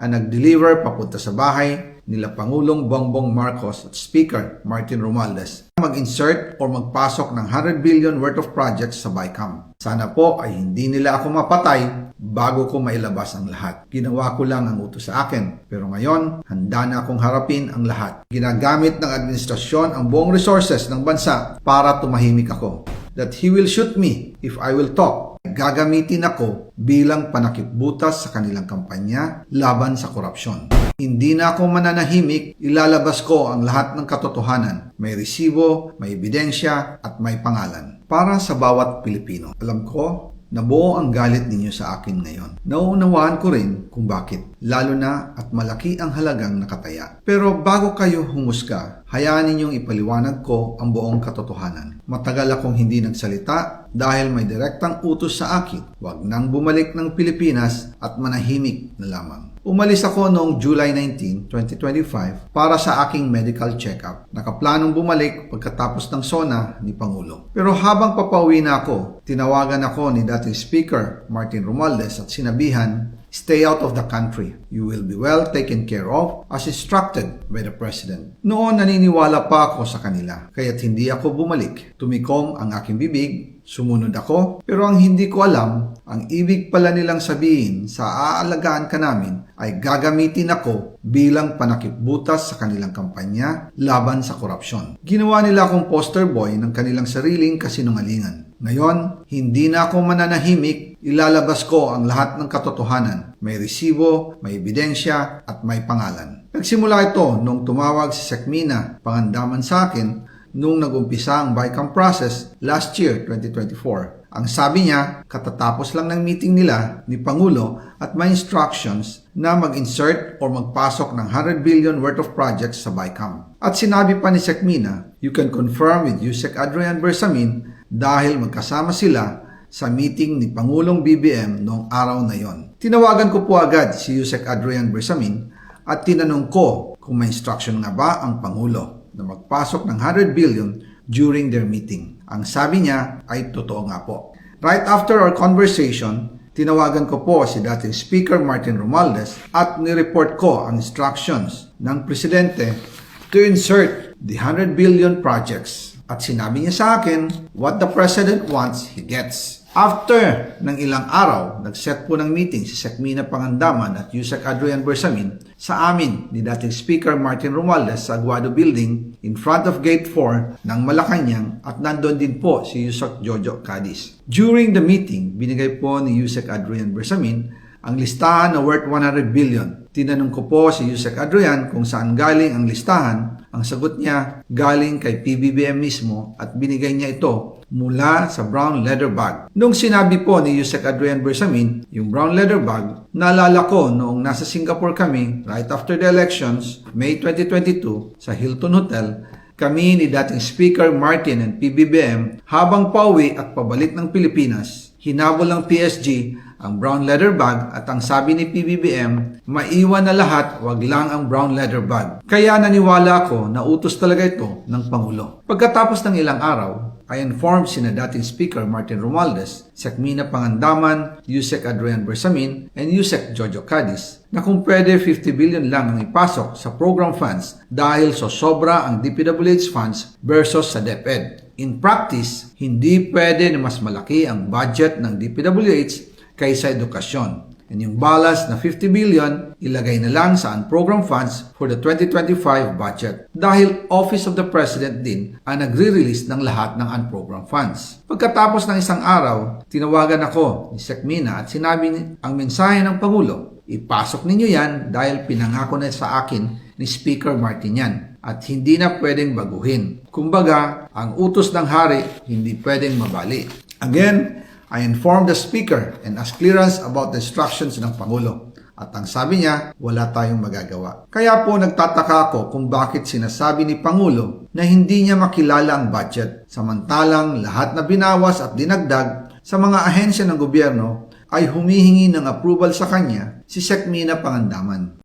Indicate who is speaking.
Speaker 1: ang nag-deliver papunta sa bahay nila Pangulong Bongbong Marcos at Speaker Martin Romualdez mag-insert o magpasok ng 100 billion worth of projects sa BICAM. Sana po ay hindi nila ako mapatay bago ko mailabas ang lahat. Ginawa ko lang ang utos sa akin. Pero ngayon, handa na akong harapin ang lahat. Ginagamit ng administrasyon ang buong resources ng bansa para tumahimik ako. That he will shoot me if I will talk. Gagamitin ako bilang panakipbutas sa kanilang kampanya laban sa korupsyon. Hindi na ako mananahimik, ilalabas ko ang lahat ng katotohanan. May resibo, may ebidensya, at may pangalan. Para sa bawat Pilipino. Alam ko, nabuo ang galit ninyo sa akin ngayon. Nauunawaan ko rin kung bakit. Lalo na at malaki ang halagang nakataya. Pero bago kayo humusga, hayaan ninyong ipaliwanag ko ang buong katotohanan. Matagal akong hindi nagsalita dahil may direktang utos sa akin. Huwag nang bumalik ng Pilipinas at manahimik na lamang. Umalis ako noong July 19, 2025 para sa aking medical check-up. Nakaplanong bumalik pagkatapos ng SONA ni Pangulo. Pero habang papauwi na ako, tinawagan ako ni dating Speaker Martin Romualdez at sinabihan, "Stay out of the country. You will be well taken care of as instructed by the President." Noon naniniwala pa ako sa kanila, kaya't hindi ako bumalik. Tumikom ang aking bibig, sumunod ako, pero ang hindi ko alam, ang ibig pala nilang sabihin sa aalagaan ka namin ay gagamitin ako bilang panakipbutas sa kanilang kampanya laban sa korupsyon. Ginawa nila akong poster boy ng kanilang sariling kasinungalingan. Ngayon, hindi na ako mananahimik, ilalabas ko ang lahat ng katotohanan. May resibo, may ebidensya, at may pangalan. Nagsimula ito nung tumawag si Sekmina Pangandaman sa akin nung nag-umpisa ang BICAM process last year, 2024. Ang sabi niya, katatapos lang ng meeting nila ni Pangulo at may instructions na mag-insert o magpasok ng 100 billion worth of projects sa BICAM. At sinabi pa ni Sekmina, "You can confirm with Yusek Adrian Bersamin dahil magkasama sila sa meeting ni Pangulong BBM noong araw na yon." Tinawagan ko po agad si Yusek Adrian Bersamin at tinanong ko kung may instruction nga ba ang Pangulo na magpasok ng 100 billion during their meeting. Ang sabi niya ay totoo nga po. Right after our conversation, tinawagan ko po si dating Speaker Martin Romualdez at nireport ko ang instructions ng Presidente to insert the 100 billion projects. At sinabi niya sa akin, what the President wants, he gets. After ng ilang araw, nag-set po ng meeting si Sekmina Pangandaman at Yusek Adrian Bersamin sa amin ni dating Speaker Martin Romualdez sa Aguado Building in front of Gate 4 ng Malacanang at nandun din po si Yusek Jojo Cadiz. During the meeting, binigay po ni Yusek Adrian Bersamin ang listahan na worth 100 billion. Tinanong ko po si Yusek Adrian kung saan galing ang listahan. Ang sagot niya, galing kay PBBM mismo at binigay niya ito mula sa brown leather bag. Nung sinabi po ni Yusek Adrian Bersamin, yung brown leather bag, naalala ko noong nasa Singapore kami right after the elections, May 2022, sa Hilton Hotel, kami ni dating Speaker Martin and PBBM habang pauwi at pabalik ng Pilipinas, hinabol ng PSG ang brown leather bag at ang sabi ni PBBM, maiwan na lahat, wag lang ang brown leather bag. Kaya naniwala ako na utos talaga ito ng Pangulo. Pagkatapos ng ilang araw, I informed sina dating Speaker Martin Romualdez, Sekmina Pangandaman, Yusek Adrian Bersamin, and Yusek Jojo Cadiz na kung pwede 50 billion lang ang ipasok sa program funds dahil sobra ang DPWH funds versus sa DepEd. In practice, hindi pwede na mas malaki ang budget ng DPWH kaysa edukasyon. And yung balas na 50 billion, ilagay na lang sa unprogrammed funds for the 2025 budget. Dahil Office of the President din ang nagre-release ng lahat ng unprogrammed funds. Pagkatapos ng isang araw, tinawagan ako ni Sekmina at sinabi ang mensahe ng Pangulo, ipasok ninyo yan dahil pinangako na sa akin ni Speaker Martin yan at hindi na pwedeng baguhin. Kumbaga, ang utos ng hari hindi pwedeng mabali. Again, I informed the Speaker and asked clearance about the instructions ng Pangulo. At ang sabi niya, wala tayong magagawa. Kaya po nagtataka ako kung bakit sinasabi ni Pangulo na hindi niya makilala ang budget. Samantalang lahat na binawas at dinagdag sa mga ahensya ng gobyerno ay humihingi ng approval sa kanya si Sekmina Pangandaman.